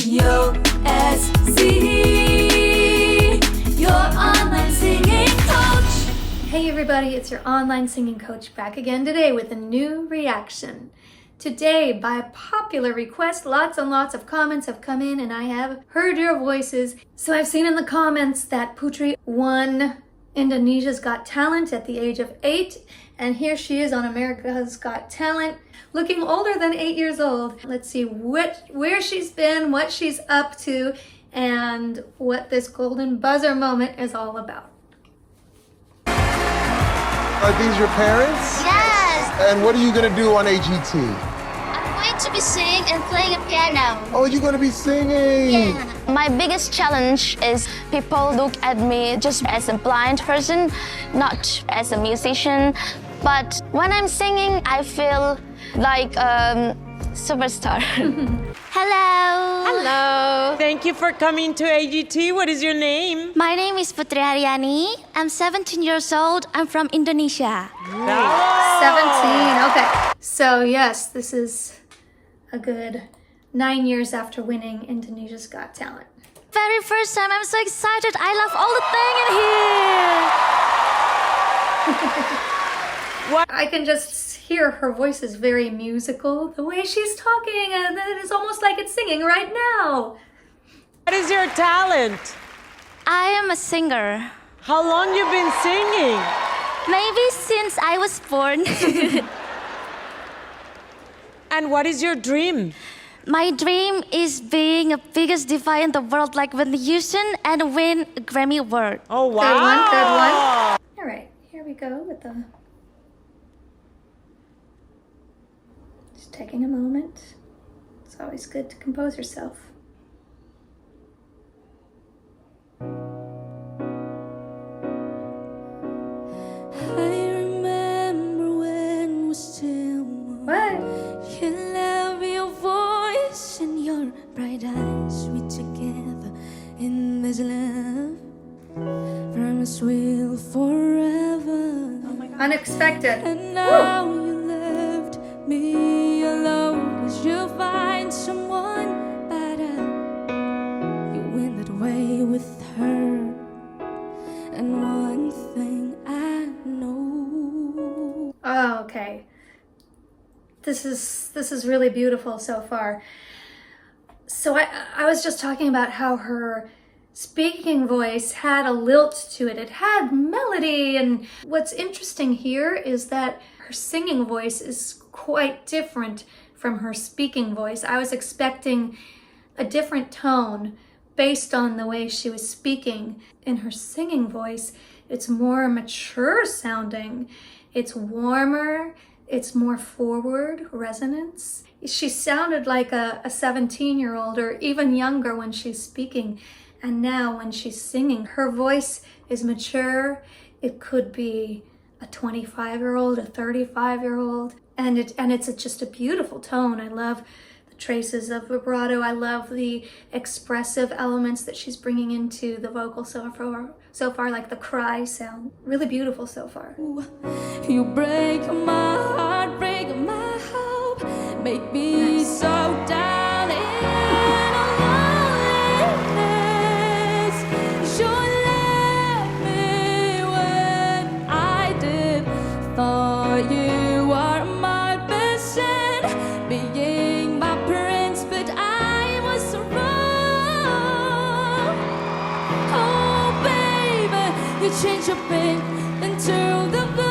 Yo, SC, your online singing coach. Hey everybody, it's your online singing coach back again today with a new reaction. Today, by popular request, lots and lots of comments have come in and I have heard your voices. So I've seen in the comments that Putri won Indonesia's Got Talent at the age of 8, and here she is on America's Got Talent, looking older than 8 years old. Let's see where she's been, what she's up to, and what this golden buzzer moment is all about. Are these your parents? Yes! And what are you going to do on AGT? I'm going to be singing and playing a piano. Oh, you're going to be singing! Yeah. My biggest challenge is people look at me just as a blind person, not as a musician. But when I'm singing, I feel like a superstar. Hello! Hello! Thank you for coming to AGT. What is your name? My name is Putri Ariani. I'm 17 years old. I'm from Indonesia. 17, okay. So yes, this is a good 9 years after winning Indonesia's Got Talent. Very first time, I'm so excited. I love all the thing in here. I can just hear her voice is very musical. The way she's talking, and it is almost like it's singing right now. What is your talent? I am a singer. How long you been singing? Maybe since I was born. And what is your dream? My dream is being a biggest diva in the world, like Whitney Houston, and win a Grammy Award. Oh, wow. Good one, good one. All right, here we go with the... Just taking a moment. It's always good to compose yourself. What? You love your voice and your bright eyes. We together in this love. Promise we'll forever. Oh my God. Unexpected. And now you left me alone. 'Cause you'll find someone better. You went that way with her. And one thing I know. Oh, okay. This is really beautiful so far. So I was just talking about how her speaking voice had a lilt to it. It had melody, and what's interesting here is that her singing voice is quite different from her speaking voice. I was expecting a different tone based on the way she was speaking. In her singing voice, it's more mature sounding. It's warmer. It's more forward resonance. She sounded like a 17-year-old or even younger when she's speaking. And now when she's singing, her voice is mature. It could be a 25-year-old, a 35-year-old. And it's just a beautiful tone. I love the traces of vibrato. I love the expressive elements that she's bringing into the vocal so far, like the cry sound. Really beautiful so far. You break my heart, break my hope, make me so down in loneliness. You left me when I did. Thought you were my best friend, being my prince, but I was wrong. Oh baby, you changed your pain into the blue.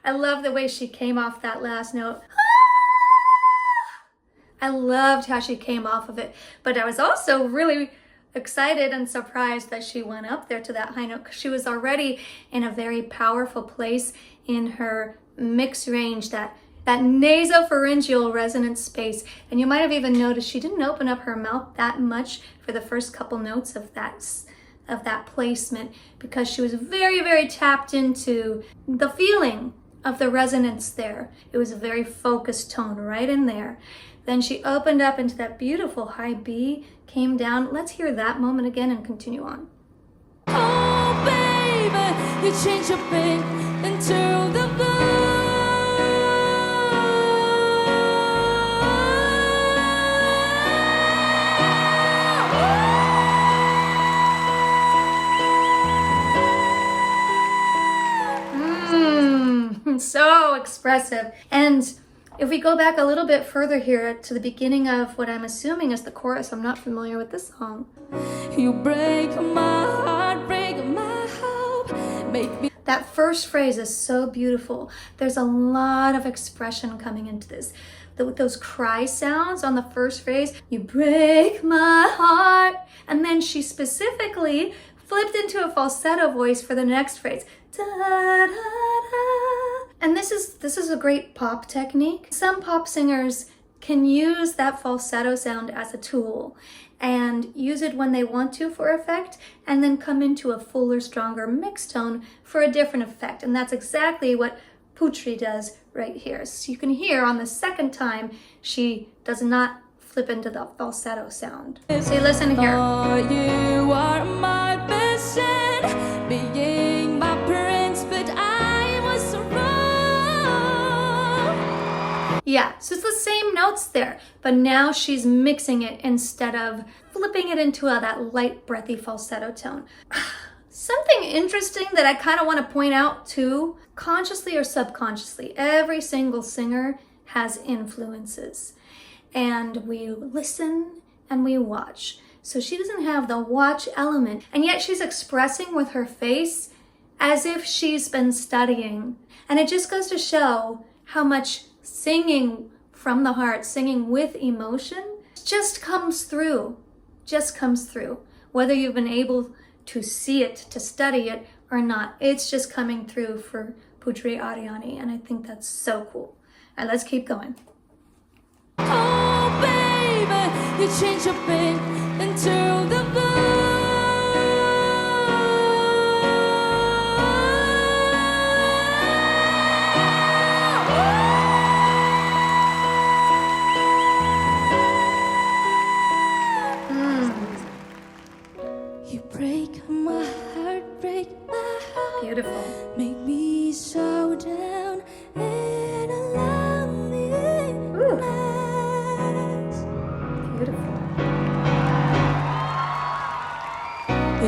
I love the way she came off that last note. I loved how she came off of it, but I was also really excited and surprised that she went up there to that high note, because she was already in a very powerful place in her mix range, that nasopharyngeal resonance space. And you might have even noticed she didn't open up her mouth that much for the first couple notes of that placement, because she was very, very tapped into the feeling of the resonance there. It was a very focused tone right in there. Then she opened up into that beautiful high B, came down. Let's hear that moment again and continue on. Oh, baby, you change your pain into the blue. So expressive. And if we go back a little bit further here to the beginning of what I'm assuming is the chorus, I'm not familiar with this song. You break my heart, break my hope, make me. That first phrase is so beautiful. There's a lot of expression coming into this. With those cry sounds on the first phrase, you break my heart. And then she specifically flipped into a falsetto voice for the next phrase. Da, da, da. And this is a great pop technique. Some pop singers can use that falsetto sound as a tool and use it when they want to for effect, and then come into a fuller, stronger mixed tone for a different effect. And that's exactly what Putri does right here. So you can hear on the second time, she does not flip into the falsetto sound. So you listen here. Oh, you are my best friend, being my prince, but I was so wrong. Yeah, so it's the same notes there, but now she's mixing it instead of flipping it into that light, breathy falsetto tone. Something interesting that I kind of want to point out too, consciously or subconsciously, every single singer has influences. And we listen and we watch. So she doesn't have the watch element, and yet she's expressing with her face as if she's been studying. And it just goes to show how much singing from the heart, singing with emotion, just comes through, Whether you've been able to see it, to study it or not, it's just coming through for Putri Ariani, and I think that's so cool. And let's keep going. Oh, baby, you change your pain into the blue. You break my heart, break my heart. Beautiful. Make me so down and lonely. Beautiful.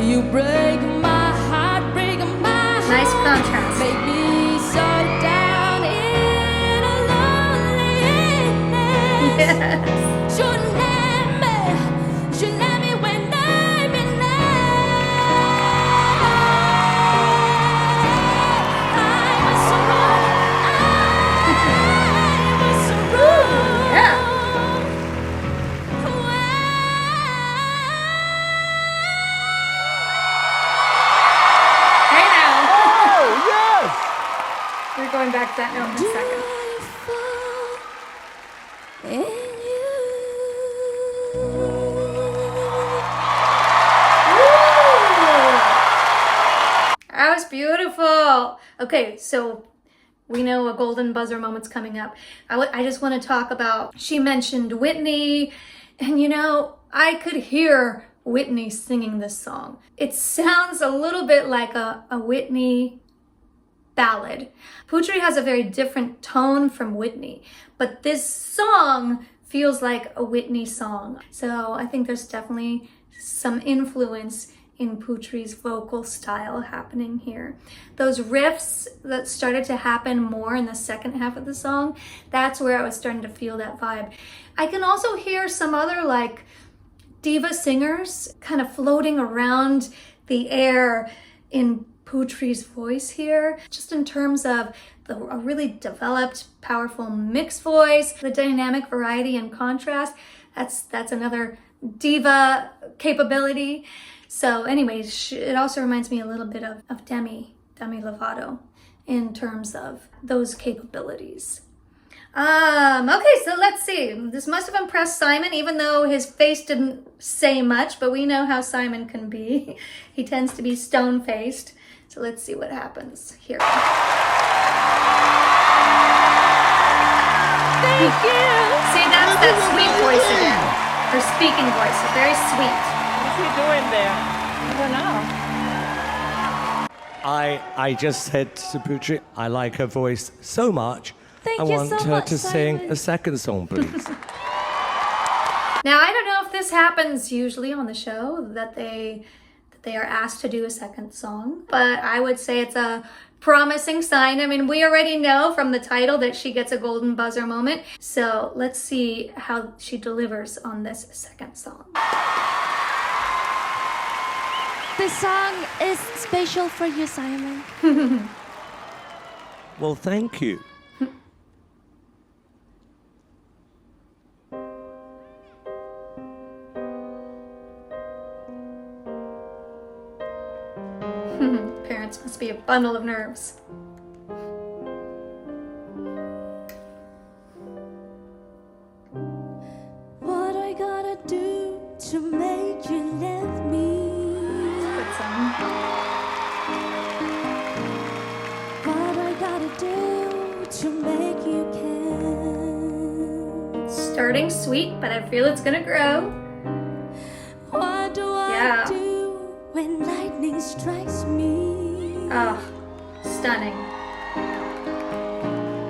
You break my heart, break my heart. Nice contrast. Make me so down in a loneliness. Yes. You let me when I'm in love. I was so wrong. Yeah. Hey now. Oh, yes! We're going back to that note in a second. That was beautiful. Okay, so we know a golden buzzer moment's coming up. I just want to talk about, she mentioned Whitney, and you know, I could hear Whitney singing this song. It sounds a little bit like a Whitney ballad. Putri has a very different tone from Whitney, but this song feels like a Whitney song. So I think there's definitely some influence in Putri's vocal style happening here. Those riffs that started to happen more in the second half of the song, that's where I was starting to feel that vibe. I can also hear some other like diva singers kind of floating around the air in Putri's voice here, just in terms of a really developed, powerful mixed voice, the dynamic variety and contrast. That's another diva capability. So anyways, it also reminds me a little bit of Demi Lovato in terms of those capabilities. Okay, so let's see. This must have impressed Simon, even though his face didn't say much, but we know how Simon can be. He tends to be stone-faced. So let's see what happens here. Thank Thank you. See, that's that sweet voice again. Her speaking voice, so very sweet. What's he doing there? I don't know. I just said to Putri, I like her voice so much. Thank I you want so her much, to sing Simon. a second song, please. Now, I don't know if this happens usually on the show, that they are asked to do a second song, but I would say it's a promising sign. I mean, we already know from the title that she gets a golden buzzer moment. So let's see how she delivers on this second song. This song is special for you, Simon. Well, thank you. Parents must be a bundle of nerves. What I gotta do to make you love me? Good song. What I gotta do to make you care? Starting sweet, but I feel it's gonna grow. What do Yeah. I do when lightning strikes me? Oh, stunning.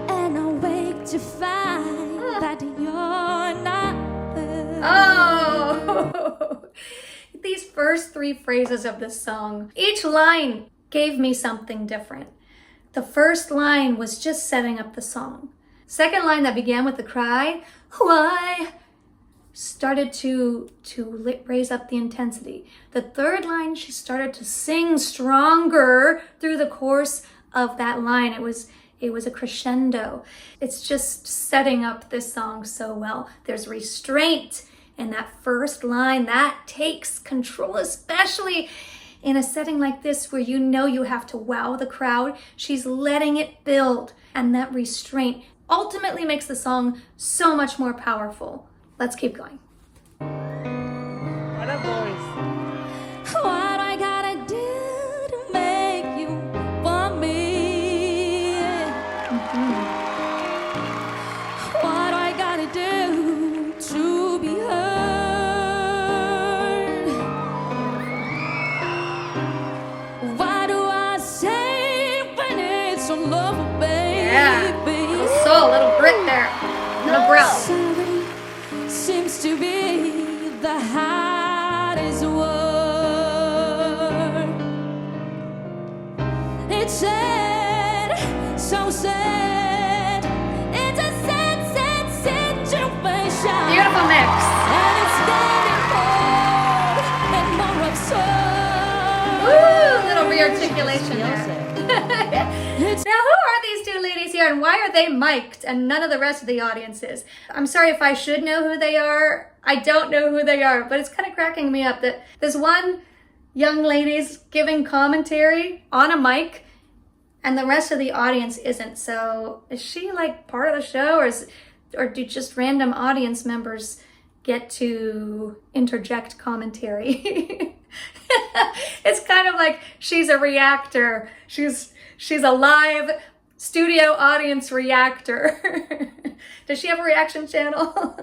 And I wake to find that you're not there. Oh! These first three phrases of this song, each line gave me something different. The first line was just setting up the song. Second line that began with the cry, why, started to raise up the intensity. The third line, she started to sing stronger through the course of that line. It was a crescendo. It's just setting up this song so well. There's restraint in that first line. That takes control, especially in a setting like this where you know you have to wow the crowd. She's letting it build, and that restraint ultimately makes the song so much more powerful. Let's keep going. What a voice. What I gotta do to make you want me? What I gotta do to be heard? What do I say when it's all over, baby? Yeah. Little soul, little grit there. Little growl. Sorry seems to be the hardest word. It's sad, so sad. It's a sad, sad situation. Beautiful mix. And it's getting more and more absurd. Woo! Little rearticulation there. Now, who are these two ladies here, and why are they mic'd and none of the rest of the audience is? I'm sorry if I should know who they are. I don't know who they are, but it's kind of cracking me up that this one young lady's giving commentary on a mic and the rest of the audience isn't. So is she like part of the show, or do just random audience members get to interject commentary? It's kind of like she's a reactor. She's a live studio audience reactor. Does she have a reaction channel?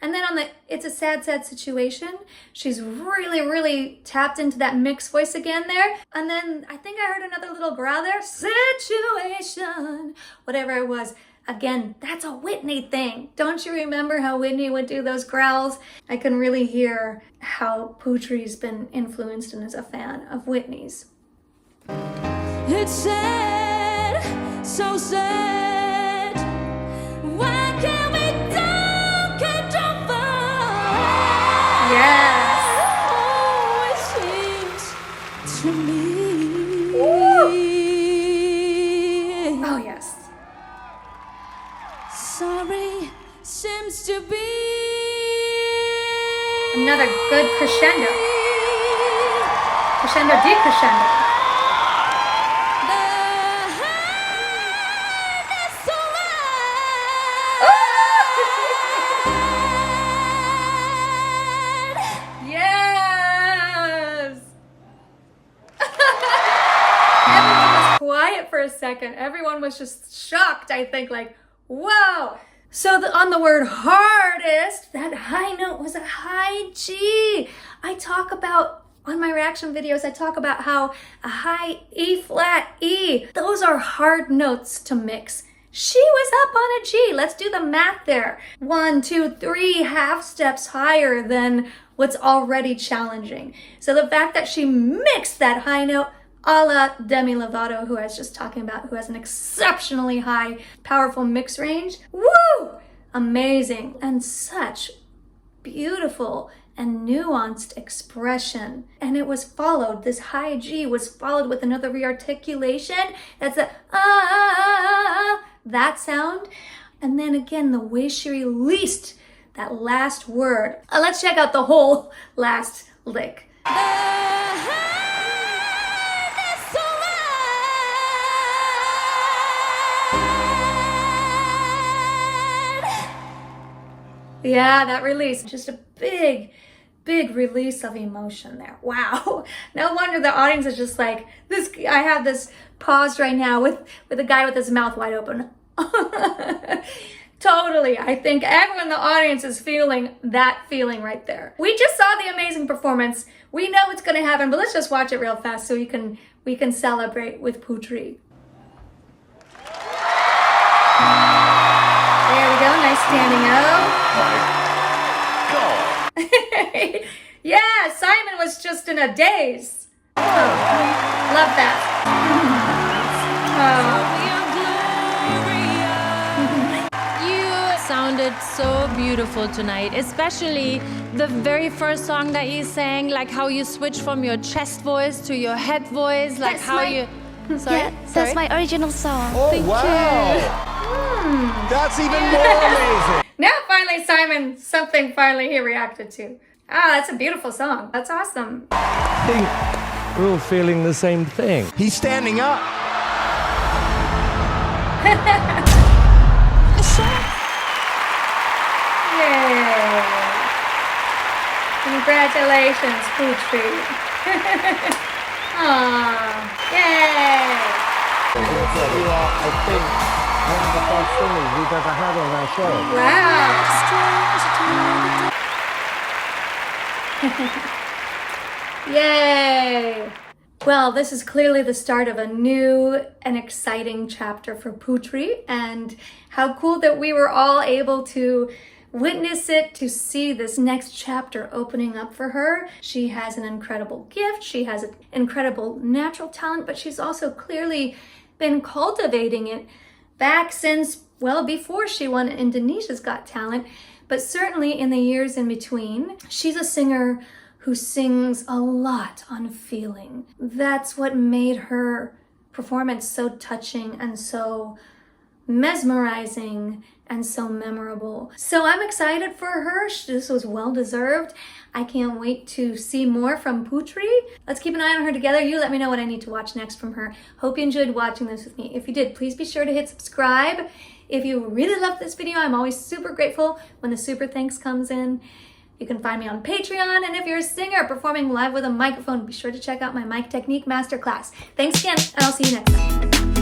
And then on the It's a Sad, Sad Situation, she's really, really tapped into that mixed voice again there. And then I think I heard another little growl there. Situation, whatever it was. Again, that's a Whitney thing. Don't you remember how Whitney would do those growls? I can really hear how Putri's been influenced and is a fan of Whitney's. It's sad, so sad. Why can't we talk and jump on? Yes. Oh, it seems to me. Oh, yes. Sorry seems to be Another good crescendo. Crescendo, decrescendo. the hardest one. Yes! Everyone was quiet for a second. Everyone was just shocked, I think, like, whoa! So on the word hardest, that high note was a high G. I talk about, on my reaction videos, I talk about how a high E flat E, those are hard notes to mix. She was up on a G. Let's do the math there. 1, 2, 3 half steps higher than what's already challenging. So the fact that she mixed that high note a la Demi Lovato, who I was just talking about, who has an exceptionally high, powerful mix range. Woo! Amazing. And such beautiful and nuanced expression. And it was followed, this high G was followed with another rearticulation. That's a that sound. And then again, the way she released that last word. Let's check out the whole last lick. Yeah, that release, just a big release of emotion there. Wow. No wonder the audience is just like, this. I have this pause right now with a guy with his mouth wide open. Totally. I think everyone in the audience is feeling that feeling right there. We just saw the amazing performance. We know what's going to happen, but let's just watch it real fast so we can celebrate with Putri. There we go. Nice standing O. Yeah, Simon was just in a daze. Oh, love that. You sounded so beautiful tonight, especially the very first song that you sang, like how you switched from your chest voice to your head voice, like That's how my- you... Yeah, that's my original song. Oh, wow. That's even more amazing. Now finally, Simon, something finally he reacted to. Ah, that's a beautiful song. That's awesome. I think we're all feeling the same thing. He's standing up. Yay. Congratulations, Putri. Aww. Yay. You are, I think, one of the best singers we've ever had on our show. Wow. Yay. Well, this is clearly the start of a new and exciting chapter for Putri, and how cool that we were all able to witness it, to see this next chapter opening up for her. She has an incredible gift, she has an incredible natural talent, but she's also clearly been cultivating it back since, well, before she won Indonesia's Got Talent, but certainly in the years in between. She's a singer who sings a lot on feeling. That's what made her performance so touching and so mesmerizing and so memorable. So I'm excited for her. This was well deserved. I can't wait to see more from Putri. Let's keep an eye on her together. You let me know what I need to watch next from her. Hope you enjoyed watching this with me. If you did, please be sure to hit subscribe. If you really loved this video, I'm always super grateful when the super thanks comes in. You can find me on Patreon, and if you're a singer performing live with a microphone, be sure to check out my mic technique masterclass. Thanks again, and I'll see you next time.